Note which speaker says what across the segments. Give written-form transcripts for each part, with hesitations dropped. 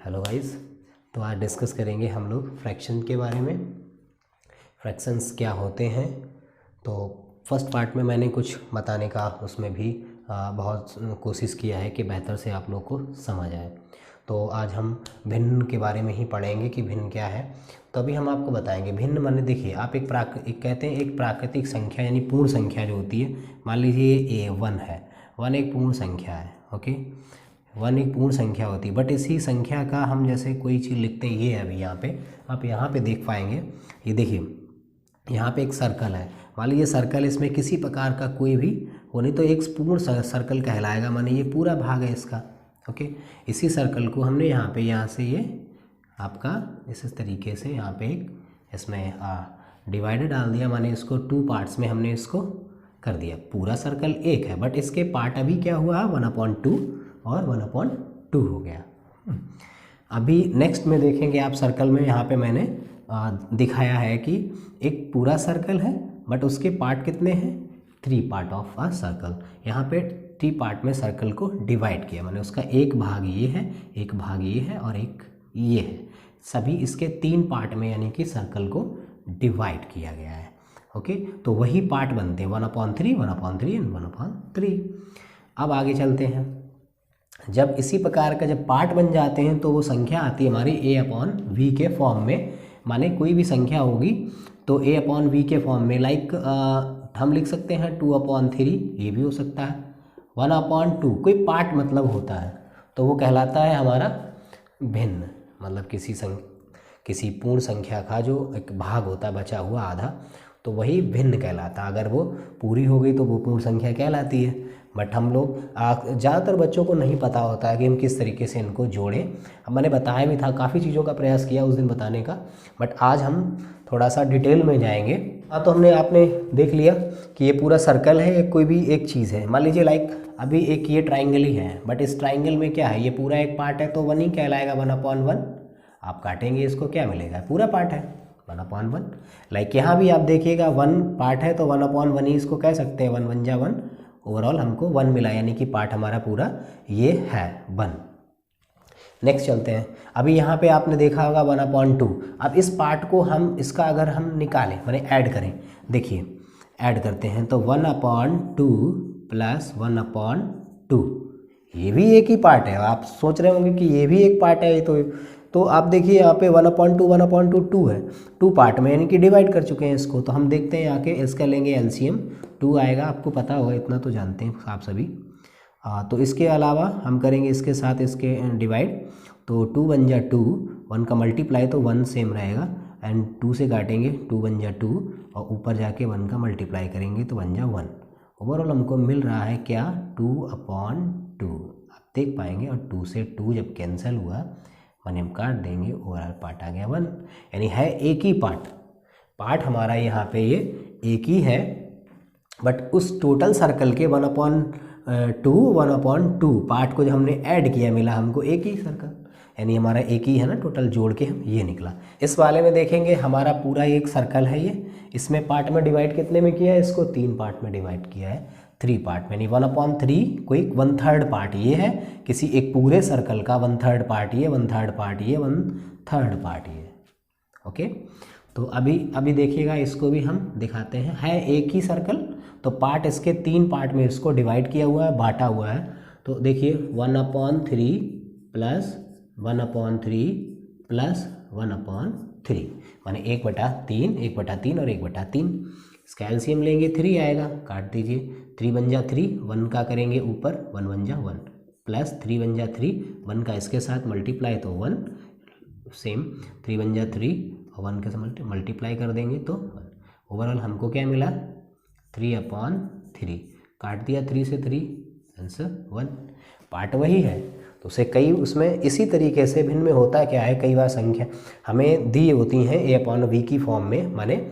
Speaker 1: Hello guys. तो आज discuss करेंगे हम लोग फ्रैक्शन के बारे में। फ्रैक्शंस क्या होते हैं। तो फर्स्ट पार्ट में मैंने कुछ बताने का उसमें भी बहुत कोशिश किया है कि बेहतर से आप लोग को समझ आए। तो आज हम भिन्न के बारे में ही पढ़ेंगे कि भिन्न क्या है। तो अभी हम आपको बताएंगे भिन्न माने, देखिए आप एक कहते हैं एक प्राकृतिक संख्या यानी पूर्ण संख्या जो होती है। मान लीजिए ये 1 है, 1 एक पूर्ण संख्या है। ओके, 1 एक पूर्ण संख्या होती है, बट इसी संख्या का हम जैसे कोई चीज़ लिखते हैं, ये अभी यहाँ पे आप यहाँ पे देख पाएंगे। ये देखिए यहाँ पे एक सर्कल है, मान लीजिए सर्कल, इसमें किसी प्रकार का कोई भी वो नहीं तो एक पूर्ण सर्कल कहलाएगा, माने ये पूरा भाग है इसका। ओके, इसी सर्कल को हमने यहाँ से ये आपका इस तरीके से यहाँ पे एक इसमें डिवाइडर डाल दिया, माने इसको 2 पार्ट्स में हमने इसको कर दिया। पूरा सर्कल एक है, बट इसके पार्ट अभी क्या हुआ, 1/2 और 1/2 हो गया। अभी नेक्स्ट में देखेंगे आप सर्कल में, यहाँ पे मैंने दिखाया है कि एक पूरा सर्कल है, बट उसके पार्ट कितने हैं, 3 पार्ट ऑफ अ सर्कल। यहाँ पे 3 पार्ट में सर्कल को डिवाइड किया, माने उसका एक भाग ये है, एक भाग ये है और एक ये है। सभी इसके 3 पार्ट में यानी कि सर्कल को डिवाइड किया गया है। ओके, तो वही पार्ट बनते हैं 1/3, 1/3 एंड 1/3। अब आगे चलते हैं। जब इसी प्रकार का जब पार्ट बन जाते हैं तो वो संख्या आती है हमारी a/v के फॉर्म में। माने कोई भी संख्या होगी तो a/v के फॉर्म में, लाइक हम लिख सकते हैं 2/3, ये भी हो सकता है 1/2। कोई पार्ट मतलब होता है तो वो कहलाता है हमारा भिन्न, मतलब किसी पूर्ण संख्या का जो एक भाग होता है बचा हुआ आधा, तो वही भिन्न कहलाता है। अगर वो पूरी हो गई तो वो पूर्ण संख्या कहलाती है। बट हम लोग ज़्यादातर बच्चों को नहीं पता होता है कि हम किस तरीके से इनको जोड़ें। अब मैंने बताया भी था, काफ़ी चीज़ों का प्रयास किया उस दिन बताने का, बट आज हम थोड़ा सा डिटेल में जाएंगे। तो आपने देख लिया कि ये पूरा सर्कल है, कोई भी एक चीज़ है। मान लीजिए लाइक अभी एक ये ट्राइंगल ही है, बट इस ट्राइंगल में क्या है, ये पूरा एक पार्ट है तो 1 ही कहलाएगा, 1/1। आप काटेंगे इसको, क्या मिलेगा, पूरा पार्ट है 1/1। लाइक यहाँ भी आप देखिएगा 1 पार्ट है तो 1/1 ही इसको कह सकते हैं, 1 1 जा 1। ओवरऑल हमको 1 मिला, यानी कि पार्ट हमारा पूरा ये है 1। नेक्स्ट चलते हैं। अभी यहाँ पे आपने देखा होगा 1/2। अब इस पार्ट को हम इसका अगर हम निकालें माने ऐड करें, देखिए ऐड करते हैं तो 1/2 प्लस 1/2, ये भी एक ही पार्ट है। आप सोच रहे होंगे कि ये भी एक पार्ट है, तो आप देखिए यहाँ पे 1/2 1/2 2 है, 2 पार्ट में यानी कि डिवाइड कर चुके हैं इसको। तो हम देखते हैं आके इसका लेंगे एलसीएम, 2 आएगा, आपको पता होगा, इतना तो जानते हैं आप सभी। तो इसके अलावा हम करेंगे इसके साथ इसके डिवाइड, तो 2 1 जा 2, 1 का मल्टीप्लाई तो 1 सेम रहेगा, एंड 2 से काटेंगे, 2 1 जा 2 और ऊपर जाके 1 का मल्टीप्लाई करेंगे तो 1 जा 1। ओवरऑल हमको मिल रहा है क्या, 2/2। आप देख पाएंगे, और 2 से 2 जब कैंसिल हुआ माने हम काट देंगे, ओवरऑल पार्ट आ गया 1। यानी है एक ही पार्ट हमारा यहाँ पे ये एक ही है, बट उस टोटल सर्कल के 1/2 पार्ट को जो हमने ऐड किया मिला हमको एक ही सर्कल, यानी हमारा एक ही है ना, टोटल जोड़ के हम ये निकला। इस वाले में देखेंगे हमारा पूरा एक सर्कल है ये, इसमें पार्ट में डिवाइड कितने में किया है, इसको 3 पार्ट में डिवाइड किया है, 3 पार्ट में, यानी 1/3 कोई 1/3 पार्ट ये है, किसी एक पूरे सर्कल का 1/3 पार्ट ये, 1/3 पार्ट ये, 1/3 पार्ट ये। ओके, तो अभी देखिएगा, इसको भी हम दिखाते हैं। है एक ही सर्कल, तो पार्ट इसके 3 पार्ट में इसको डिवाइड किया हुआ है, बांटा हुआ है। तो देखिए 1/3 प्लस 1/3 प्लस 1/3, माने 1/3, 1/3 और 1/3। इसका एलसीएम लेंगे 3 आएगा, काट दीजिए, 3 1 जा 3, 1 का करेंगे ऊपर, 1 1 जा 1, प्लस 3 1 जा 3, 1 का इसके साथ मल्टीप्लाई तो 1 सेम, 3 1 जा 3 और 1 के साथ मल्टीप्लाई कर देंगे तो 1। ओवरऑल हमको क्या मिला, 3/3, काट दिया 3 से 3, आंसर 1। पार्ट वही है, तो उसे कई उसमें इसी तरीके से भिन्न में होता क्या है, कई बार संख्या हमें दी होती हैं a/v की फॉर्म में, माने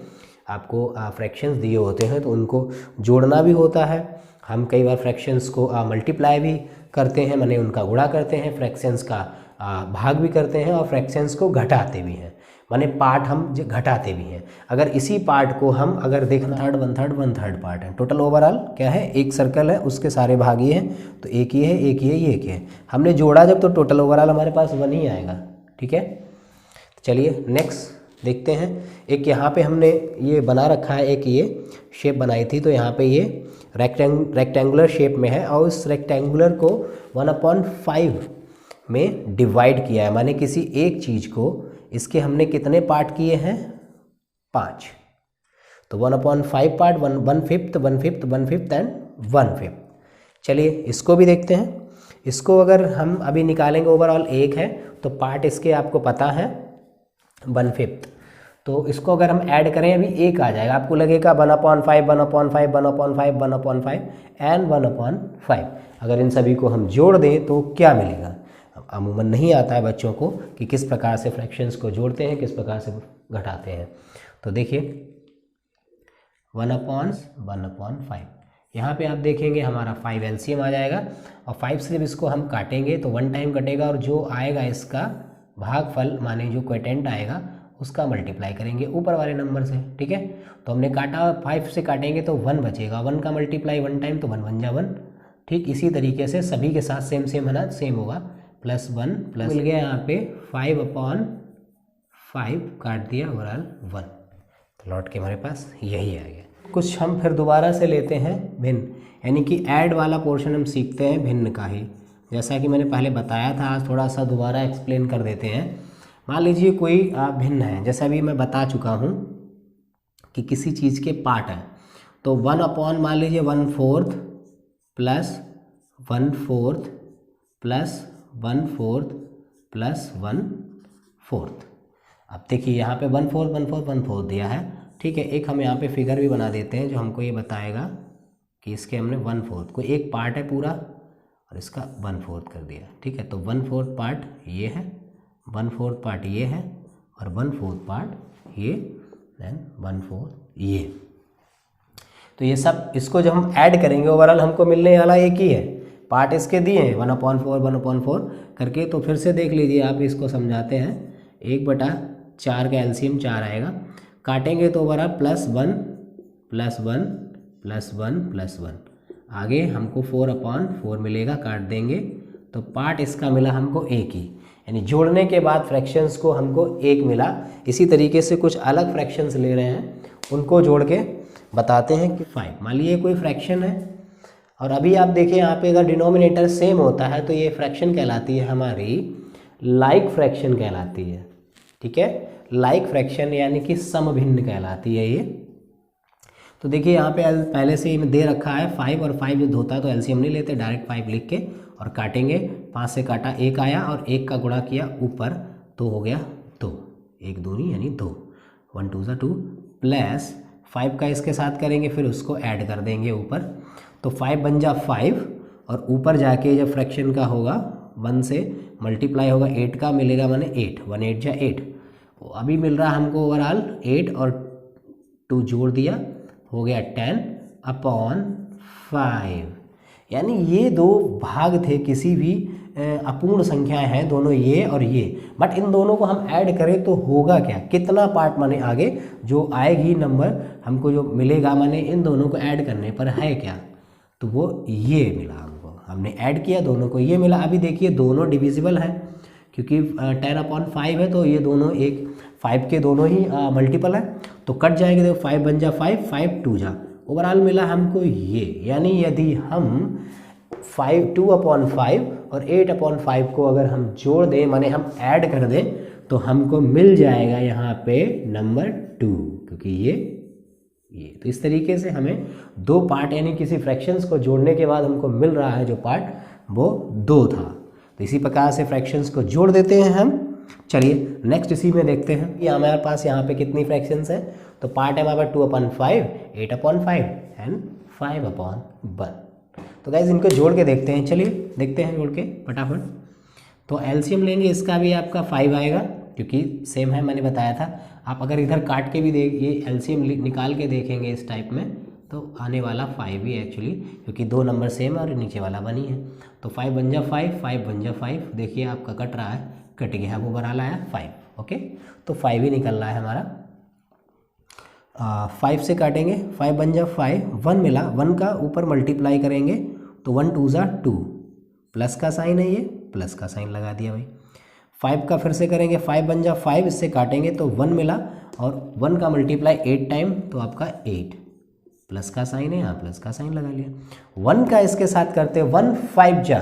Speaker 1: आपको फ्रैक्शंस दिए होते हैं तो उनको जोड़ना भी होता है। हम कई बार फ्रैक्शंस को मल्टीप्लाई भी करते हैं, माने उनका गुणा करते हैं, फ्रैक्शंस का भाग भी करते हैं और फ्रैक्शंस को घटाते भी हैं। माने पार्ट हम घटाते भी हैं। अगर इसी पार्ट को हम अगर देखना 1/3 पार्ट है, टोटल ओवरऑल क्या है, एक सर्कल है उसके सारे भाग ये हैं, तो एक ये है, एक ये एक है, हमने जोड़ा जब तो टोटल ओवरऑल हमारे पास 1 ही आएगा। ठीक है, चलिए नेक्स्ट देखते हैं। एक यहाँ पे हमने ये बना रखा है, एक ये शेप बनाई थी, तो यहाँ पे ये रेक्टेंगुलर शेप में है और उस रेक्टेंगुलर को 1/5 में डिवाइड किया है, माने किसी एक चीज़ को इसके हमने कितने पार्ट किए हैं, 5। तो 1/5 पार्ट, 1/5 1/5 1/5 एंड 1/5। चलिए इसको भी देखते हैं। इसको अगर हम अभी निकालेंगे, ओवरऑल 1 है तो पार्ट इसके आपको पता है 1/5, तो इसको अगर हम ऐड करें अभी 1 आ जाएगा, आपको लगेगा 1/5 1/5 1/5 1/5 एंड 1/5। अगर इन सभी को हम जोड़ दें तो क्या मिलेगा, अमूमन नहीं आता है बच्चों को कि किस प्रकार से फ्रैक्शंस को जोड़ते हैं, किस प्रकार से घटाते हैं। तो देखिए 1/5, यहाँ पे आप देखेंगे हमारा 5 एलसीएम आ जाएगा और 5 से जब इसको हम काटेंगे तो 1 टाइम कटेगा और जो आएगा इसका भागफल माने जो क्वोटेंट आएगा उसका मल्टीप्लाई करेंगे ऊपर वाले नंबर से। ठीक है, तो हमने काटा 5 से काटेंगे तो 1 बचेगा, 1 का मल्टीप्लाई 1 टाइम तो 1 बन जा 1। ठीक इसी तरीके से सभी के साथ सेम है ना, सेम होगा, +1 प्लस मिल गया यहाँ पे 5/5 काट दिया ओवरऑल 1, तो लौट के हमारे पास यही आ गया। कुछ हम फिर दोबारा से लेते हैं भिन्न, यानी कि ऐड वाला पोर्शन हम सीखते हैं भिन्न का ही, जैसा कि मैंने पहले बताया था, आज थोड़ा सा दोबारा एक्सप्लेन कर देते हैं। मान लीजिए कोई भिन्न है, जैसा अभी मैं बता चुका हूँ कि किसी चीज़ के पार्ट हैं, तो 1/, मान लीजिए 1/4 प्लस 1/4 प्लस 1/4 प्लस 1/4। अब देखिए यहाँ पे 1/4 1/4 1/4 दिया है। ठीक है, एक हम यहाँ पे फिगर भी बना देते हैं जो हमको ये बताएगा कि इसके हमने 1/4 को, एक पार्ट है पूरा और इसका 1/4 कर दिया। ठीक है, तो 1/4 पार्ट ये है, 1/4 पार्ट ये है और 1/4 पार्ट ये, देन 1/4 ये। तो ये सब इसको जब हम ऐड करेंगे ओवरऑल हमको मिलने वाला एक ही है, पार्ट इसके दिए हैं 1/4 1/4 करके। तो फिर से देख लीजिए, आप इसको समझाते हैं, 1/4 का एलसीएम 4 आएगा, काटेंगे तो ओवरऑल +1 +1 +1 +1, आगे हमको 4/4 मिलेगा, काट देंगे तो पार्ट इसका मिला हमको एक ही, यानी जोड़ने के बाद फ्रैक्शंस को हमको एक मिला। इसी तरीके से कुछ अलग फ्रैक्शंस ले रहे हैं, उनको जोड़ के बताते हैं कि 5। मान लीजिए कोई फ्रैक्शन है और अभी आप देखें यहाँ पे अगर डिनोमिनेटर सेम होता है तो ये फ्रैक्शन कहलाती है हमारी लाइक फ्रैक्शन कहलाती है। ठीक है, लाइक फ्रैक्शन यानी कि समभिन्न कहलाती है ये। तो देखिए यहाँ पे पहले से ही दे रखा है 5 और 5 जो होता है तो एलसीएम नहीं लेते, डायरेक्ट 5 लिख के और काटेंगे, 5 से काटा 1 आया और 1 का गुणा किया ऊपर तो हो गया 2, 1 दूनी यानी 2, 1 2 2 प्लस 5 का इसके साथ करेंगे, फिर उसको ऐड कर देंगे ऊपर, तो 5 बन जा 5 और ऊपर जाके जब फ्रैक्शन का होगा 1 से मल्टीप्लाई होगा 8 का मिलेगा, माने 8, 1 8 जा 8, अभी मिल रहा हमको ओवरऑल 8 और 2 जोड़ दिया हो गया 10/5। यानी ये दो भाग थे, किसी भी अपूर्ण संख्याएं हैं दोनों ये और ये, बट इन दोनों को हम ऐड करें तो होगा क्या, कितना पार्ट माने आगे जो आएगी नंबर हमको जो मिलेगा, माने इन दोनों को ऐड करने पर है क्या, तो वो ये मिला हमको, हमने ऐड किया दोनों को ये मिला। अभी देखिए दोनों डिविजिबल है क्योंकि 10/5 है, तो ये दोनों एक 5 के दोनों ही मल्टीपल है, तो कट जाएंगे, देखो 5 बन जा 5, 5 2 जा, ओवरऑल मिला हमको ये। यानी यदि हम 2/5 और 8/5 को अगर हम जोड़ दें, माने हम ऐड कर दें, तो हमको मिल जाएगा यहाँ पे नंबर 2, क्योंकि ये। तो इस तरीके से हमें दो पार्ट यानी किसी फ्रैक्शंस को जोड़ने के बाद हमको मिल रहा है जो पार्ट वो 2 था, तो इसी प्रकार से फ्रैक्शंस को जोड़ देते हैं हम। चलिए नेक्स्ट इसी में देखते हैं कि हमारे पास यहाँ पे कितनी फ्रैक्शंस हैं, तो पार्ट है हमारे पास 2/5, 8/5 एंड 5/1। तो गाइज इनको जोड़ के देखते हैं, चलिए देखते हैं जोड़ के फटाफट। तो एलसीएम लेंगे, इसका भी आपका 5 आएगा क्योंकि सेम है, मैंने बताया था। आप अगर इधर काट के भी ये एलसीएम निकाल के देखेंगे इस टाइप में, तो आने वाला 5 ही एक्चुअली, क्योंकि 2 नंबर सेम है और नीचे वाला 1 ही है। तो 5 बन जा 5, 5 बन जा 5, देखिए आपका कट रहा है, कट गया, वो ओवरऑल आया 5। ओके, तो 5 ही निकल रहा है हमारा। 5 से काटेंगे, 5 बन जा 5, 1 मिला, 1 का ऊपर मल्टीप्लाई करेंगे तो 1 2 जा 2, प्लस का साइन है, ये प्लस का साइन लगा दिया भाई। 5 का फिर से करेंगे, 5 बन जा 5, इससे काटेंगे तो 1 मिला, और 1 का मल्टीप्लाई 8 टाइम तो आपका 8, प्लस का साइन है, यहाँ प्लस का साइन लगा लिया। 1 का इसके साथ करते 1 5 जा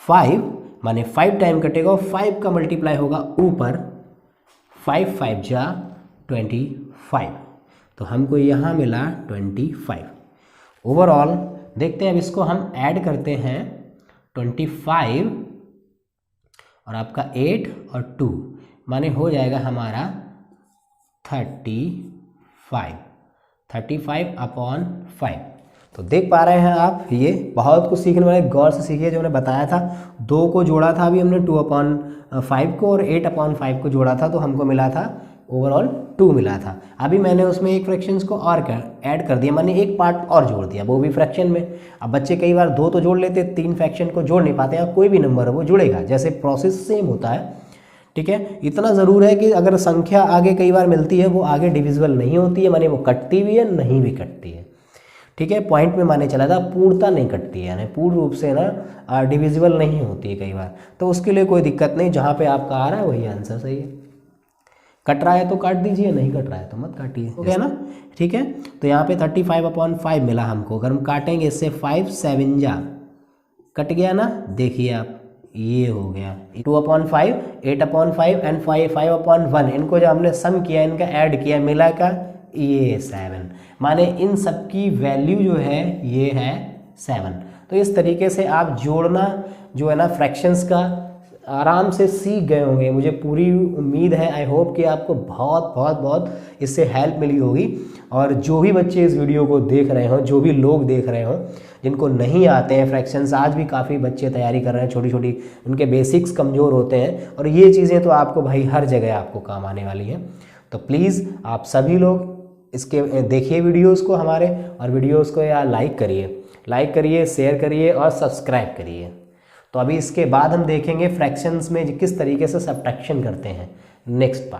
Speaker 1: 5, माने 5 टाइम कटेगा, 5 का मल्टीप्लाई होगा ऊपर, 5 5 जा 25, तो हमको यहाँ मिला 25। ओवरऑल देखते हैं, अब इसको हम ऐड करते हैं, 25 और आपका 8 और 2, माने हो जाएगा हमारा 35 अपॉन 5। तो देख पा रहे हैं आप, ये बहुत कुछ सीखने वाले, गौर से सीखिए। जो मैंने बताया था, 2 को जोड़ा था अभी हमने 2/5 को, और 8/5 को जोड़ा था, तो हमको मिला था ओवरऑल 2 मिला था। अभी मैंने उसमें एक फ्रैक्शंस को और ऐड कर दिया, मैंने एक पार्ट और जोड़ दिया, वो भी फ्रैक्शन में। अब बच्चे कई बार 2 तो जोड़ लेते, 3 फ्रैक्शन को जोड़ नहीं पाते, या कोई भी नंबर है वो जुड़ेगा, जैसे प्रोसेस सेम होता है, ठीक है। इतना ज़रूर है कि अगर संख्या आगे कई बार मिलती है, वो आगे डिविजिबल नहीं होती है, माने वो कटती भी है, नहीं भी कटती है, ठीक है। पॉइंट में माने चला था, पूर्णता नहीं कटती है, यानी पूर्ण रूप से ना डिविजिबल नहीं होती है कई बार, तो उसके लिए कोई दिक्कत नहीं, जहाँ पे आपका आ रहा है वही आंसर सही है। कट रहा है तो काट दीजिए, नहीं कट रहा है तो मत काटिए, हो गया ना, ठीक है। तो यहाँ पे 35/5 मिला हमको, अगर हम काटेंगे इससे 5 7 जा, कट गया ना, देखिए आप, ये हो गया 2/5, 8/5 एंड 5/1, इनको जो हमने सम किया, इनका ऐड किया, मिला का ये 7, माने इन सब की वैल्यू जो है ये है 7। तो इस तरीके से आप जोड़ना जो है ना फ्रैक्शंस का आराम से सीख गए होंगे, मुझे पूरी उम्मीद है, आई होप कि आपको बहुत बहुत बहुत इससे हेल्प मिली होगी। और जो भी बच्चे इस वीडियो को देख रहे हों, जो भी लोग देख रहे हों, जिनको नहीं आते हैं फ्रैक्शंस, आज भी काफ़ी बच्चे तैयारी कर रहे हैं, छोटी छोटी उनके बेसिक्स कमज़ोर होते हैं, और ये चीज़ें तो आपको भाई हर जगह आपको काम आने वाली हैं। तो प्लीज़ आप सभी लोग इसके देखिए वीडियोस को हमारे, और वीडियोस को यार लाइक करिए, शेयर करिए और सब्सक्राइब करिए। तो अभी इसके बाद हम देखेंगे फ्रैक्शंस में किस तरीके से सब्ट्रैक्शन करते हैं, नेक्स्ट पार्ट।